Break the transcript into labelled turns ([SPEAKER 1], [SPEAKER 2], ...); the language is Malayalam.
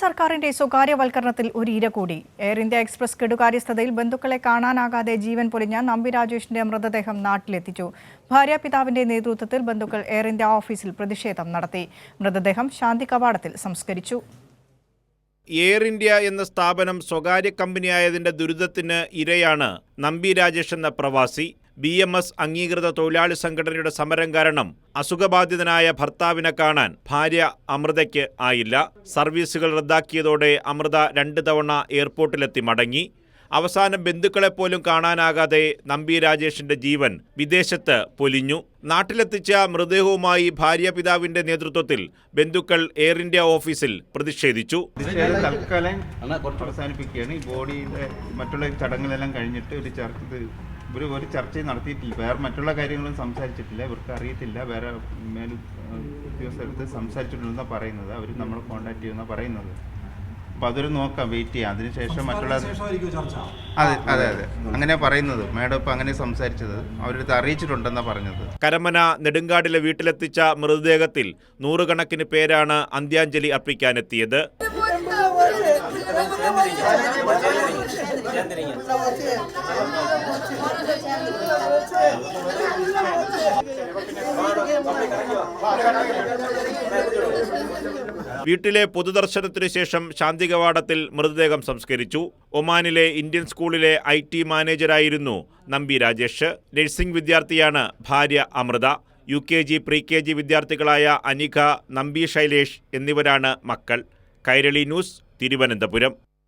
[SPEAKER 1] സർക്കാരിന്റെ സ്വകാര്യവൽക്കരണത്തിൽ ഒരു ഇര കൂടി. എയർ ഇന്ത്യ എക്സ്പ്രസ് കെടുകാര്യസ്ഥതയിൽ ബന്ധുക്കളെ കാണാനാകാതെ ജീവൻ പൊലിഞ്ഞ നമ്പി രാജേഷിന്റെ മൃതദേഹം നാട്ടിലെത്തിച്ചു. ഭാര്യാപിതാവിന്റെ നേതൃത്വത്തിൽ ബന്ധുക്കൾ എയർ ഇന്ത്യ ഓഫീസിൽ പ്രതിഷേധം നടത്തി. മൃതദേഹം ശാന്തി കവാടത്തിൽ സംസ്കരിച്ചു.
[SPEAKER 2] എയർ ഇന്ത്യ എന്ന സ്ഥാപനം സ്വകാര്യ കമ്പനിയായതിന്റെ ദുരിതത്തിന് ഇരയാണ് നമ്പി രാജേഷ് എന്ന പ്രവാസി. BMS അംഗീകൃത തൊഴിലാളി സംഘടനയുടെ സമരം കാരണം അസുഖബാധിതനായ ഭർത്താവിനെ കാണാൻ ഭാര്യ അമൃതയ്ക്ക് ആയില്ല. സർവീസുകൾ റദ്ദാക്കിയതോടെ അമൃത 2 തവണ എയർപോർട്ടിലെത്തി മടങ്ങി. അവസാനം ബന്ധുക്കളെപ്പോലും കാണാനാകാതെ നമ്പി രാജേഷിന്റെ ജീവൻ വിദേശത്ത് പൊലിഞ്ഞു. നാട്ടിലെത്തിച്ച മൃതദേഹവുമായി ഭാര്യാപിതാവിന്റെ നേതൃത്വത്തിൽ ബന്ധുക്കൾ എയർ ഇന്ത്യ ഓഫീസിൽ പ്രതിഷേധിച്ചു.
[SPEAKER 3] തൽക്കാലം അവസാനിപ്പിക്കുകയാണ്. ഈ ബോഡിയുടെ മറ്റുള്ള ചടങ്ങുകളെല്ലാം കഴിഞ്ഞിട്ട് ഒരു ചർച്ചയും നടത്തിയിട്ടില്ല. വേറെ മറ്റുള്ള കാര്യങ്ങളും സംസാരിച്ചിട്ടില്ല. ഇവർക്ക് അറിയത്തില്ല. വേറെ ഉദ്യോഗസ്ഥർക്ക് സംസാരിച്ചിട്ടുണ്ടെന്നാണ് പറയുന്നത്. അവർ നമ്മളെ കോൺടാക്ട് ചെയ്യുമെന്നാണ് പറയുന്നത്. അപ്പോൾ അതൊരു നോക്കാം, വെയിറ്റ് ചെയ്യാം. അതിനുശേഷം മറ്റുള്ള അതെ അങ്ങനെ പറയുന്നത്. മാഡം ഇപ്പം അങ്ങനെ സംസാരിച്ചത് അവരടുത്ത് അറിയിച്ചിട്ടുണ്ടെന്നാണ് പറഞ്ഞത്.
[SPEAKER 2] കരമന നെടുങ്കാടിലെ വീട്ടിലെത്തിച്ച മൃതദേഹത്തിൽ 100 കണക്കിന് പേരാണ് അന്ത്യാഞ്ജലി അർപ്പിക്കാനെത്തിയത്. വീട്ടിലെ പൊതുദർശനത്തിനു ശേഷം ശാന്തി കവാടത്തിൽ മൃതദേഹം സംസ്കരിച്ചു. ഒമാനിലെ ഇന്ത്യൻ സ്കൂളിലെ IT മാനേജരായിരുന്നു നമ്പി രാജേഷ്. നഴ്സിംഗ് വിദ്യാർത്ഥിയാണ് ഭാര്യ അമൃത. UKG പ്രീ-KG വിദ്യാർത്ഥികളായ അനിക, നമ്പി ശൈലേഷ് എന്നിവരാണ് മക്കൾ. കൈരളി ന്യൂസ്, തിരുവനന്തപുരം.